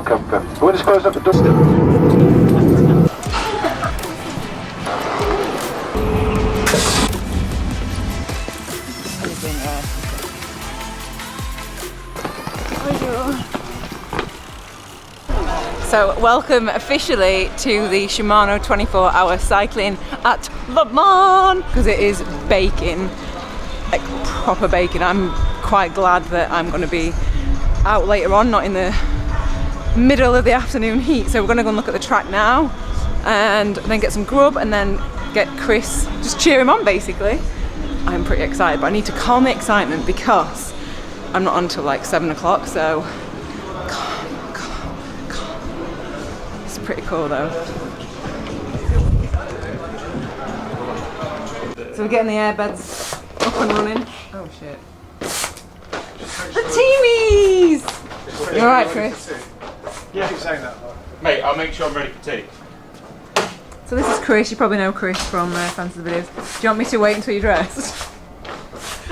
Confirm. Go and close up the door. So welcome officially to the Shimano 24-hour cycling at Le Mans, because it is baking, like proper baking. I'm quite glad that I'm going to be out later on, not in the middle of the afternoon heat. So we're going to go and look at the track now and then get some grub and then get Chris, just cheer him on basically. I'm pretty excited, but I need to calm the excitement because I'm not on until like 7 o'clock, so pretty cool though. So we're getting the airbeds up and running. Oh shit. The teamies! You alright, Chris? Yeah, keep saying that. Mate, I'll make sure I'm ready for tea. So this is Chris, you probably know Chris from Fancy the Videos. Do you want me to wait until you're dressed?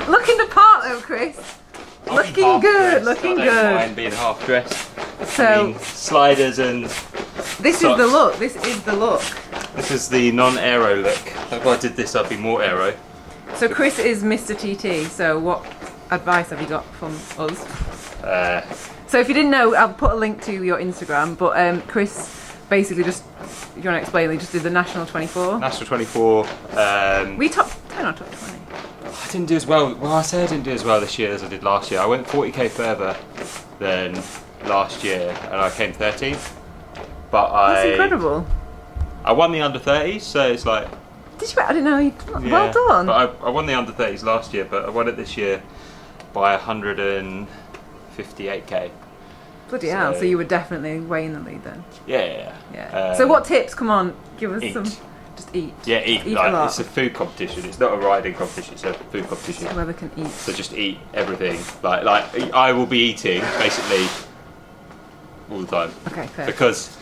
Looking the part though, Chris. Looking good, looking good. I don't mind being half dressed. So, I mean, sliders and this socks. is the look, this is the look. This is the non-aero look. If I did this, I'd be more aero. So Chris is Mr. TT, so what advice have you got from us? So if you didn't know, I'll put a link to your Instagram, but Chris basically just, if you want to explain, he just did the National 24. National 24. We top 10 or top 20? I didn't do as well. Well, I say I didn't do as well this year as I did last year. I went 40k further than last year, and I came 13th. But That's incredible. I won the under 30s, so it's like. Did you? I didn't know. Yeah, well done. But I won the under 30s last year, but I won it this year by 158k. Bloody hell! So you were definitely way in the lead then. Yeah. So what tips? Come on, give us eat. some. Just eat. Yeah, eat. Eat Like, a lot. it's a food competition. It's not a riding competition. It's a food competition. Whoever can eat. So just eat everything. Like I will be eating basically all the time. Okay, fair. Because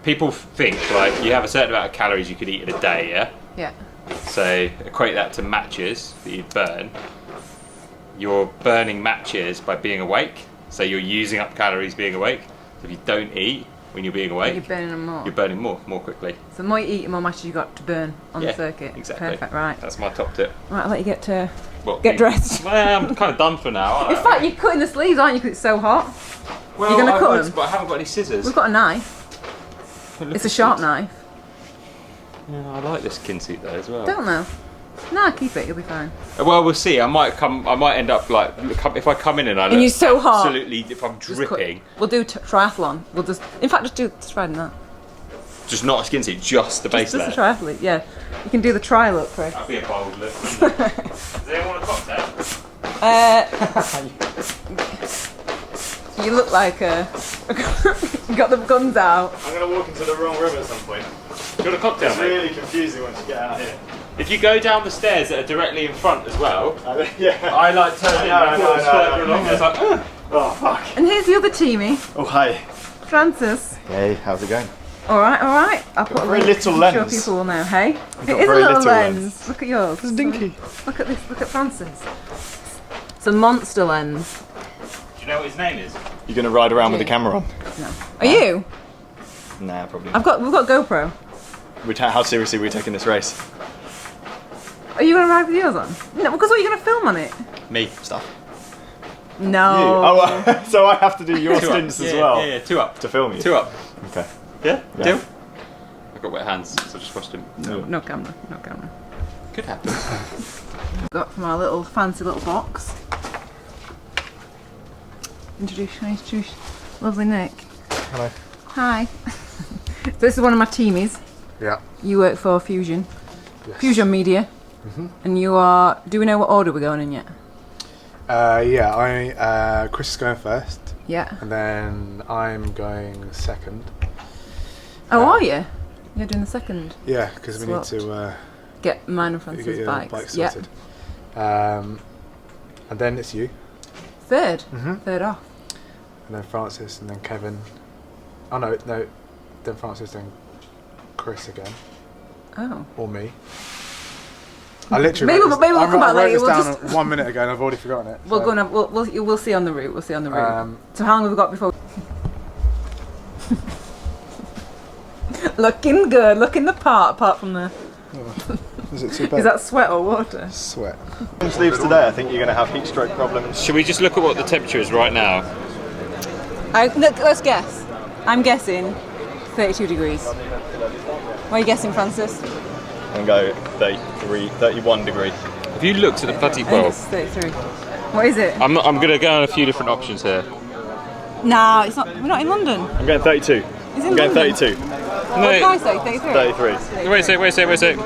people think like you have a certain amount of calories you could eat in a day. Yeah. Yeah. So equate that to matches that you burn. You're burning matches by being awake. So you're using up calories being awake. So if you don't eat when you're being awake, You're burning them more. You're burning more quickly. So the more you eat, the more matches you got to burn on the circuit. Exactly. Perfect. Right. That's my top tip. Right. I'll let you get What, get dressed. Well, I'm kind of done for now. Aren't In I? fact, you're cutting the sleeves, aren't you? Because it's so hot. Well, you're gonna I cut would, them? but I haven't got any scissors. We've got a knife. It's a sharp knife. Yeah, I like this kinseat though as well. Don't know. No, keep it. You'll be fine. Well, we'll see. I might end up like if I come in and I look And you're so hot. absolutely. If I'm dripping, We'll do triathlon. We'll just, in fact, just try that. just not a skin seat, just the base Just layer. a triathlete. Yeah, you can do the tri look, Chris. That'd be a bold look. Does anyone want a cocktail? You look like you got the guns out. I'm going to walk into the wrong room at some point. Do you want a cocktail, It's mate? really confusing once you get out here. If you go down the stairs that are directly in front as well, Yeah. I like turn in my foot further along. It's like, Oh, fuck. And here's the other teamie, Oh, hi. Francis. Hey, how's it going? All right. I'll put a very link little to lens. show people will know. Hey, got it is a very little little lens. lens. Look at yours. It's dinky. Look at this. Look at Francis. It's a monster lens. do you know what his name is? You're going to ride around with the camera on? No. Are you? Nah, probably. We've got GoPro. How seriously are we taking this race? Are you gonna ride with yours on? No, because what are you gonna film on it? Me. Stuff. No. Oh, so I have to do your Two up. stints as well Yeah, 2 up. to film you? 2 up. Okay. Yeah? Yeah. Deal? I've got wet hands, so I just washed them. No camera. Could happen. Got from our little fancy little box. Introduce lovely Nick. Hello. Hi. So this is one of my teamies. Yeah. You work for Fusion. Yes. Fusion Media. And you are. Do we know what order we're going in yet? Yeah, Chris is going first, Yeah. and then I'm going second. Oh, are you? You're doing the second. Yeah, because we need to Get mine and get Francis' your bikes. bike Yeah. sorted. And then it's you, Third. Mhm. Third off. and then Francis, and then Kevin. Oh no, then Francis, then Chris again, Oh. or me. I literally. Maybe we'll come back I wrote later. this We'll down 1 minute ago and I've already forgotten it. We'll so. go on. We'll see on the route. We'll see on the route. So how long have we got before? Looking good. Looking the part. Apart from the. Is it too bad? Is that sweat or water? Sweat. Sleeves today, I think you're going to have heat stroke problems. Should we just look at what the temperature is right now? Let's guess. I'm guessing 32 degrees. What are you guessing, Francis? And go 33, 31 degree. Have you looked at the bloody I think well? it's 33. What is it? I'm going to go on a few different options here. No, it's not. We're not in London. I'm going 32. It's in I'm going London. 32. What did I say? 33. 33. Wait a sec.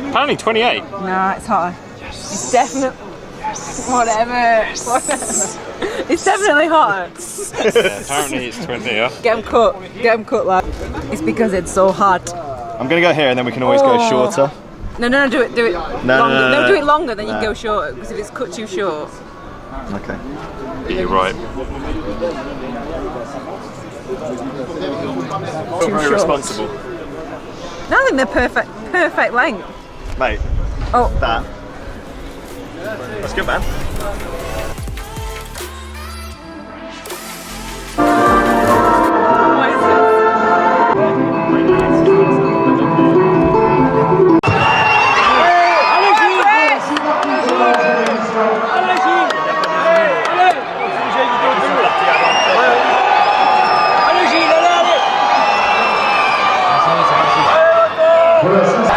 Apparently 28. No, it's hotter. It's definitely. Whatever. It's definitely hotter. Yeah, apparently it's 20. Yeah. Get them cut, lad. It's because it's so hot. I'm going to go here and then we can always go shorter. No, do it longer. No, do it longer, then you can No. go shorter, because if it's cut too short. Okay. You're right. Feel very short. responsible. No, I think they're perfect length. Mate, Oh, that. That's good, man. what is this?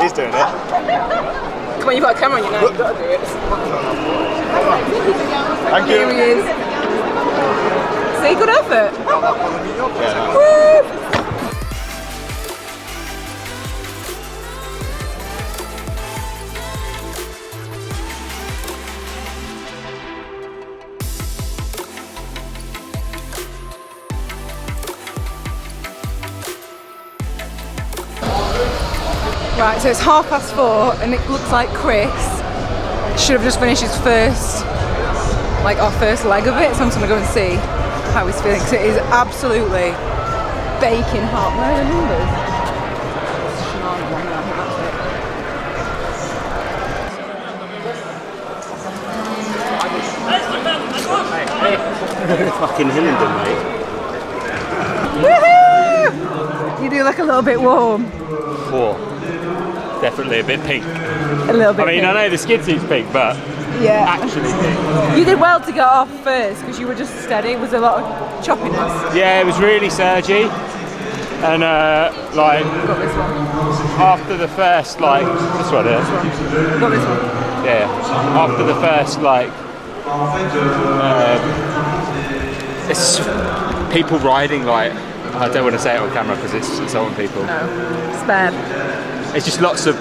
He's doing it. Come on, you've got a camera on you now, you've got to do it. Thank Here he you. is. See, good effort. Yeah, Woo! Right, so it's 4:30 and it looks like Chris should have just finished his first, our first leg of it, so I'm just gonna go and see how he's feeling, because it is absolutely baking hot. Where are the numbers? Shimano one, I think that's it. Fucking Hillingdon, mate. Woohoo! You do look a little bit warm. Definitely a bit pink. A little bit. I mean, I know the skid seat's pink, but Yeah. actually pink. You did well to get off first because you were just steady. Was a lot of choppiness. Yeah, it was really surgy. And Got this one. after the first, this one here. Got this one. Yeah. After the first, it's people riding, I don't want to say it on camera because it's insulting people. No. It's bad. It's just lots of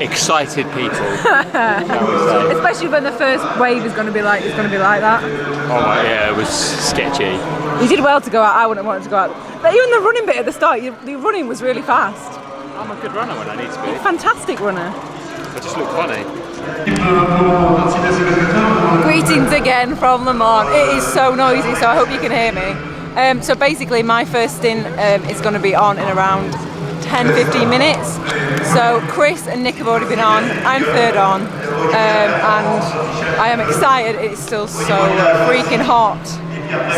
excited people. Shall we say. Especially when the first wave is going to be like that. Oh my, yeah, it was sketchy. You did well to go out. I wouldn't have wanted to go out. But even the running bit at the start, the running was really fast. I'm a good runner when I need to be. Fantastic runner. I just look funny. Greetings again from Le Mans. It is so noisy, so I hope you can hear me. So basically, my first stint is going to be on in around 10-15 minutes. So Chris and Nick have already been on. I'm third on, and I am excited. It's still so freaking hot.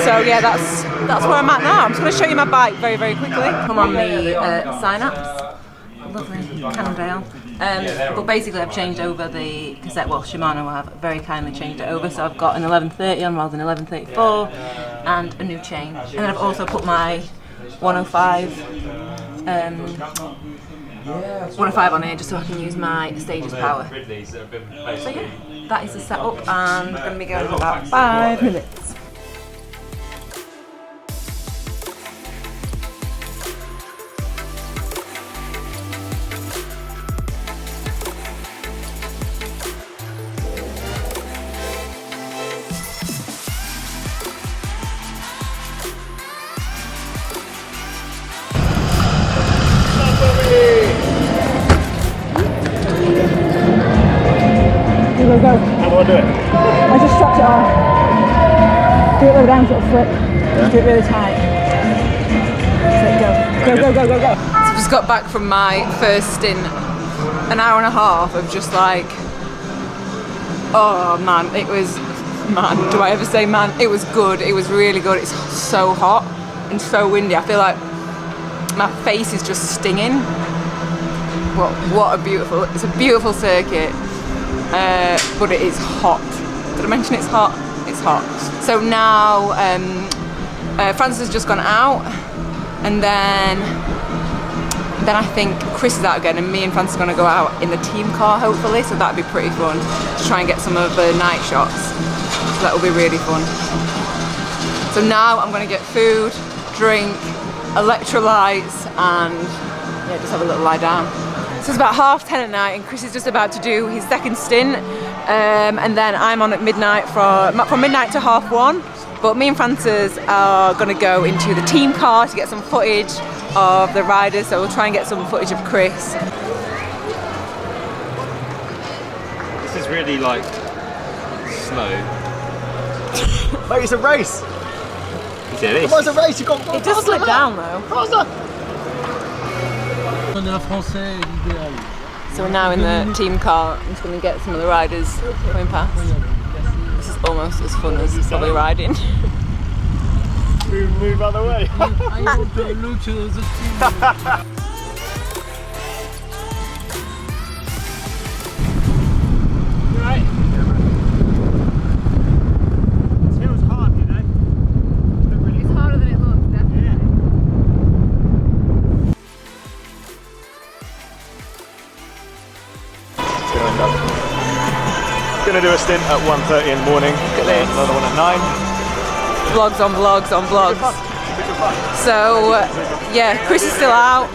So yeah, that's where I'm at now. I'm just going to show you my bike very, very quickly. Come on the sign-ups. Lovely Cannondale. But basically I've changed over the cassette. Well, Shimano have very kindly changed it over, so I've got an 1130 on rather than 1134 and a new chain. And then I've also put my 105 on here just so I can use my Stages power. So yeah, that is the setup, and I'm going to be going for about 5 minutes. Go. How do I do it? I just strapped it on. Do it low down, sort of flip. Just do it really tight. So just got back from my first stint, an hour and a half of just like, oh man, it was, man, do I ever say man? It was good, it was really good. It's so hot and so windy. I feel like my face is just stinging. What a beautiful, it's a beautiful circuit, but it is hot. Did I mention it's hot? It's hot. So now Francis has just gone out, and then I think Chris is out again, and me and Francis are going to go out in the team car hopefully, so that'd be pretty fun to try and get some of the night shots. So that will be really fun. So now I'm going to get food, drink, electrolytes, and yeah, just have a little lie down. So it's about 10:30 at night, and Chris is just about to do his second stint, and then I'm on at midnight from midnight to 1:30. But me and Francis are going to go into the team car to get some footage of the riders, so we'll try and get some footage of Chris. This is really like slow. Mate, it's a race. Is it? It's a race. You got. It does slip down though. So we're now in the team car. I'm just going to get some of the riders coming past. This is almost as fun as probably riding. Move out of the way. I want to look to the team. Right. This hill's hard, you know. It's harder than it looks, definitely. Gonna do a stint at 1:30 in the morning. Look at this. Another one at 9. Vlogs on vlogs on vlogs. So yeah, Chris is still out.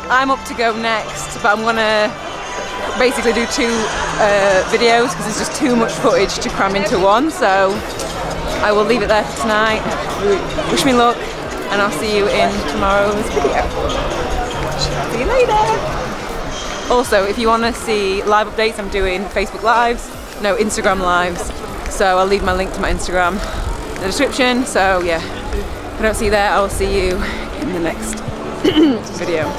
I'm up to go next, but I'm gonna basically do 2 videos because there's just too much footage to cram into one. So I will leave it there for tonight. Wish me luck, and I'll see you in tomorrow's video. See you later. Also, if you want to see live updates, I'm doing Facebook Lives, no, Instagram Lives. So I'll leave my link to my Instagram in the description. So yeah, if I don't see you there, I'll see you in the next video.